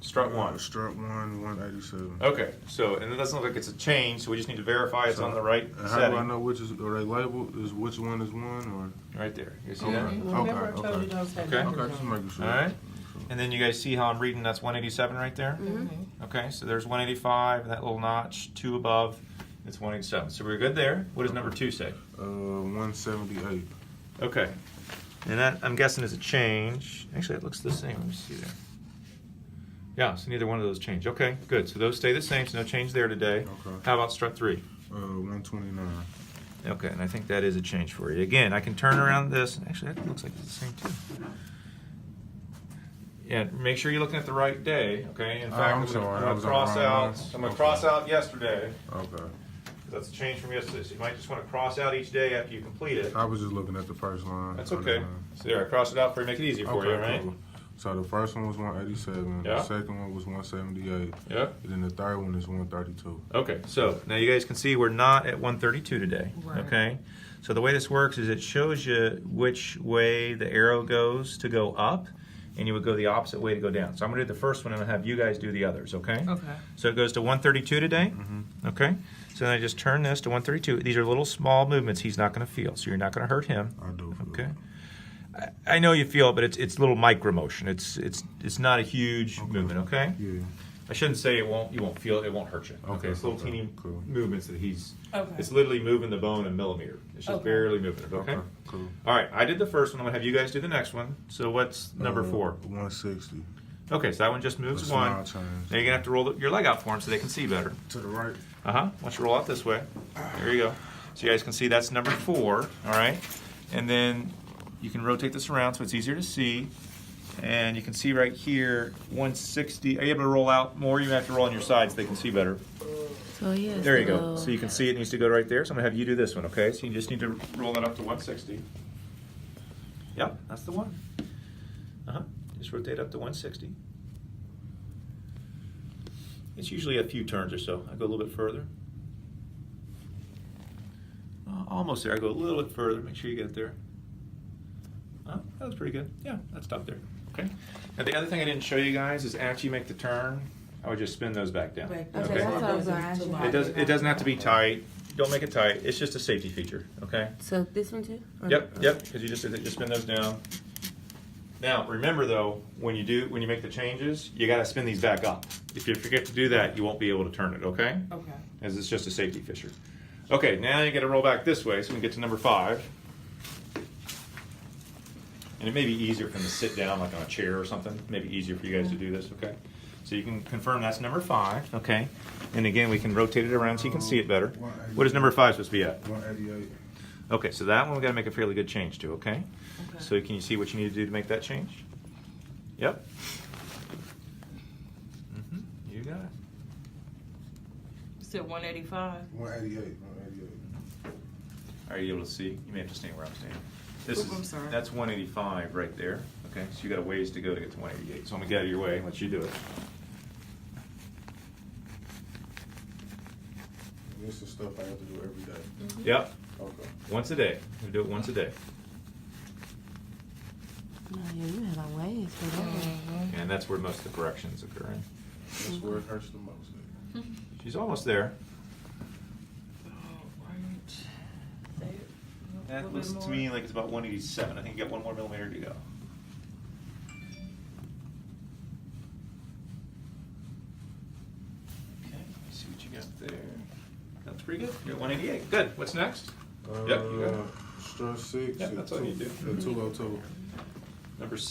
Strut 1. Strut 1, 187. Okay, so, and it doesn't look like it's a change, so we just need to verify it's on the right How setting. do I know which is, are they labeled? Is which one is one or? Right there. You see Okay. that? Remember I told you those had Okay. numbers Okay, just on making sure. All right. And then you guys see how I'm reading that's 187 right there? Okay, so there's 185, and that little notch, 2 above, it's 187. So we're good there. What does number 2 say? 178. Okay. And that, I'm guessing, is a change. Actually, it looks the same. Let me see there. Yeah, so neither one of those change. Okay, good. So those stay the same, so no change there today. Okay. How about strut 3? 129. Okay, and I think that is a change for you. Again, I can turn around this. Actually, that looks like it's the same too. Yeah, make sure you're looking at the right day, okay? In fact, I'm I'm sorry, I going was to on cross the wrong out. one. I'm going to Okay. cross out yesterday. Okay. That's a change from yesterday. So you might just want to cross out each day after you complete it. I was just looking at the first line. That's okay. So there, I crossed it out for you, make it easier for you, all right? Cool. So the first one was 187. Yeah. The second one was 178. Yep. And then the third one is 132. Okay, so now you guys can see we're not at 132 today, Right. okay? So the way this works is it shows you which way the arrow goes to go up, and you would go the opposite way to go down. So I'm going to do the first one, and I'll have you guys do the others, okay? Okay. So it goes to 132 today, okay? So then I just turn this to 132. These are little small movements he's not going to feel, so you're not going to hurt him. I do. Feel Okay. it. I know you feel it, but it's little micro motion. It's not a huge movement, okay? Yeah. I shouldn't say you won't feel it, it won't hurt you. Okay, It's little okay, teeny cool. movements that he's, Okay. it's literally moving the bone a millimeter. It's just Okay. barely moving it, okay? Cool. All right, I did the first one. I'm gonna have you guys do the next one. So what's number 4? 160. Okay, so that one just A moves small one. change. Now you're gonna have to roll your leg out for them so they can see better. To the right. Once you roll out this way, there you go. So you guys can see that's number 4, all right? And then you can rotate this around so it's easier to see. And you can see right here, 160. Are you able to roll out more? You have to roll on your sides so they can see better. So yes. There you go. So you can see it needs to go right there. So I'm gonna have you do this one, okay? So you just need to roll that up to 160. Yep, that's the one. Just rotate up to 160. It's usually a few turns or so. I go a little bit further. Almost there. I go a little bit further. Make sure you get there. That was pretty good. Yeah, that's top there. Okay. Now the other thing I didn't show you guys is after you make the turn, I would just spin those back down. Right. Okay, Okay. that's what I was gonna ask you. It doesn't have to be tight. Don't make it tight. It's just a safety feature. Okay. So this one too? Or- Yep. Because you just spin those down. Now remember though, when you make the changes, you got to spin these back up. If you forget to do that, you won't be able to turn it. Okay. Okay. As it's just a safety feature. Okay. Now you got to roll back this way so we can get to number 5. And it may be easier for them to sit down like on a chair or something. Maybe easier for you guys to do this, okay? So you can confirm that's number 5, okay? And again, we can rotate it around so you can see it better. What is number 5 supposed to be at? 188. Okay, so that one we got to make a fairly good change to, okay? Okay. So can you see what you need to do to make that change? Yep. You got it. You said 185. 188. 188. Are you able to see? You may have to stand where I'm standing. This Oop, I'm sorry. That's 185 right there. Okay, so you got a ways to go to get to 188. So I'm gonna get out of your way and let you do it. This is stuff I have to do every day. Yep, Okay. once a day. We do it once a day, No, yeah, you had a ways for that. and that's where most of the corrections occur. In. That's where it hurts the most. She's almost there. That looks to me like it's about 187. I think you got 1 more millimeter to go. Okay, let's see what you got there. That's pretty good. You're at 188. Good. What's next? Yep, you got it. Strut 6. Yep, that's all you do. The 202. Number 6.